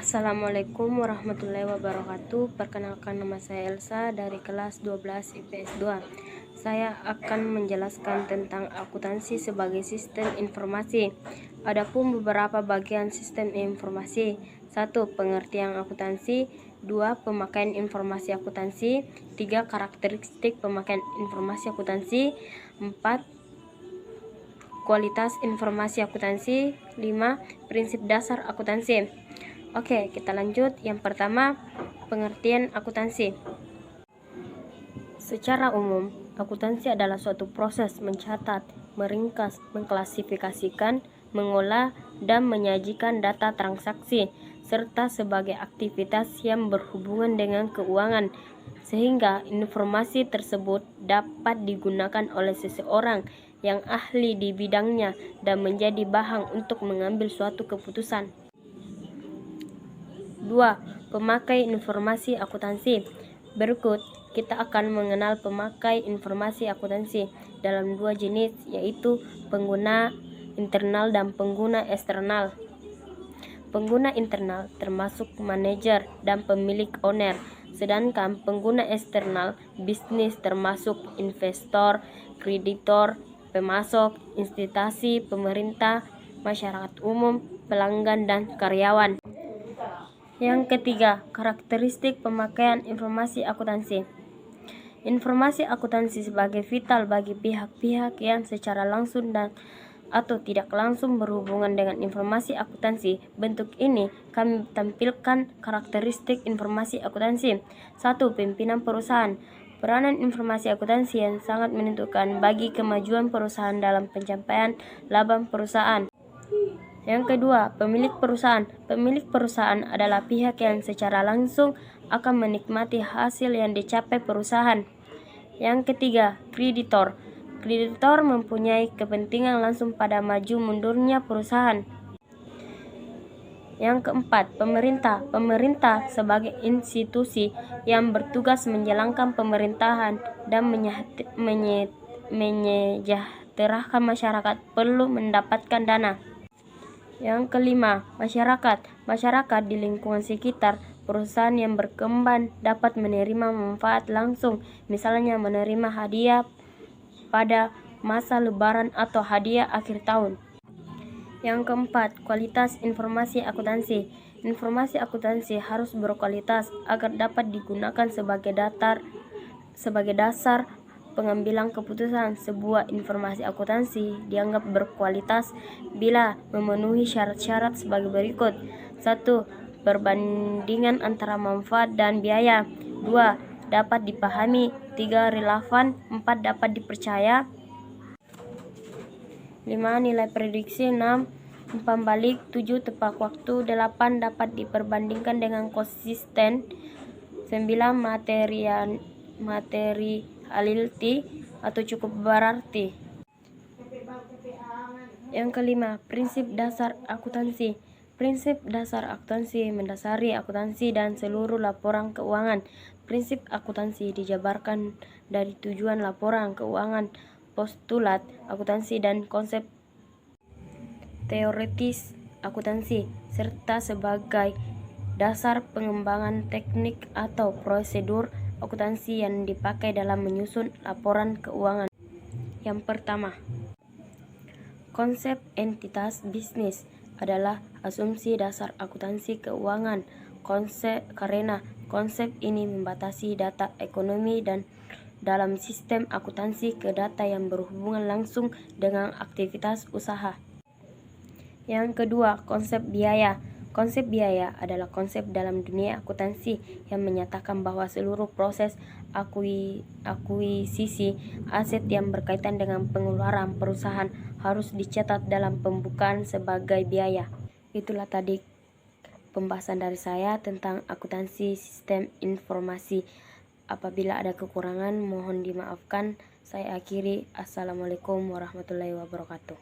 Assalamualaikum warahmatullahi wabarakatuh. Perkenalkan, nama saya Elsa dari kelas 12 IPS 2. Saya akan menjelaskan tentang akuntansi sebagai sistem informasi. Adapun beberapa bagian sistem informasi. 1. Pengertian akuntansi. 2. Pemakaian informasi akuntansi. 3. Karakteristik pemakaian informasi akuntansi. 4. Kualitas informasi akuntansi. 5. Prinsip dasar akuntansi. Oke, kita lanjut. Yang pertama, pengertian akuntansi. Secara umum, akuntansi adalah suatu proses mencatat, meringkas, mengklasifikasikan, mengolah, dan menyajikan data transaksi, serta sebagai aktivitas yang berhubungan dengan keuangan, sehingga informasi tersebut dapat digunakan oleh seseorang yang ahli di bidangnya dan menjadi bahan untuk mengambil suatu keputusan. 2. Pemakai informasi akuntansi. Berikut kita akan mengenal pemakai informasi akuntansi dalam dua jenis, yaitu pengguna internal dan pengguna eksternal. Pengguna internal termasuk manajer dan pemilik owner, sedangkan pengguna eksternal bisnis termasuk investor, kreditor, pemasok, instansi pemerintah, masyarakat umum, pelanggan, dan karyawan. Yang ketiga, karakteristik pemakaian informasi akuntansi. Informasi akuntansi sebagai vital bagi pihak-pihak yang secara langsung dan atau tidak langsung berhubungan dengan informasi akuntansi. Bentuk ini kami tampilkan karakteristik informasi akuntansi. 1. Pimpinan perusahaan. Peranan informasi akuntansi yang sangat menentukan bagi kemajuan perusahaan dalam pencapaian laba perusahaan. Yang kedua, pemilik perusahaan. Pemilik perusahaan adalah pihak yang secara langsung akan menikmati hasil yang dicapai perusahaan. Yang ketiga, kreditor. Kreditor mempunyai kepentingan langsung pada maju mundurnya perusahaan. Yang keempat, pemerintah. Pemerintah sebagai institusi yang bertugas menjalankan pemerintahan dan menyejahterakan masyarakat perlu mendapatkan dana. Yang kelima, masyarakat. Masyarakat di lingkungan sekitar perusahaan yang berkembang dapat menerima manfaat langsung, misalnya menerima hadiah pada masa lebaran atau hadiah akhir tahun. Yang keempat, kualitas informasi akuntansi. Informasi akuntansi harus berkualitas agar dapat digunakan sebagai dasar pengambilan keputusan. Sebuah informasi akuntansi dianggap berkualitas bila memenuhi syarat-syarat sebagai berikut. 1. Perbandingan antara manfaat dan biaya. 2. Dapat dipahami. 3. Relevan. 4. Dapat dipercaya. 5. Nilai prediksi. 6. Umpan balik. 7. Tepat waktu. 8. Dapat diperbandingkan dengan konsisten. 9. Materiality atau cukup berarti. Yang kelima, prinsip dasar akuntansi. Prinsip dasar akuntansi mendasari akuntansi dan seluruh laporan keuangan. Prinsip akuntansi dijabarkan dari tujuan laporan keuangan, postulat akuntansi, dan konsep teoritis akuntansi, serta sebagai dasar pengembangan teknik atau prosedur akuntansi yang dipakai dalam menyusun laporan keuangan. Yang pertama, konsep entitas bisnis adalah asumsi dasar akuntansi keuangan. Karena konsep ini membatasi data ekonomi dan dalam sistem akuntansi ke data yang berhubungan langsung dengan aktivitas usaha. Yang kedua, konsep biaya. Konsep biaya adalah konsep dalam dunia akuntansi yang menyatakan bahwa seluruh proses akuisisi aset yang berkaitan dengan pengeluaran perusahaan harus dicatat dalam pembukaan sebagai biaya. Itulah tadi pembahasan dari saya tentang akuntansi sistem informasi. Apabila ada kekurangan mohon dimaafkan. Saya akhiri. Assalamualaikum warahmatullahi wabarakatuh.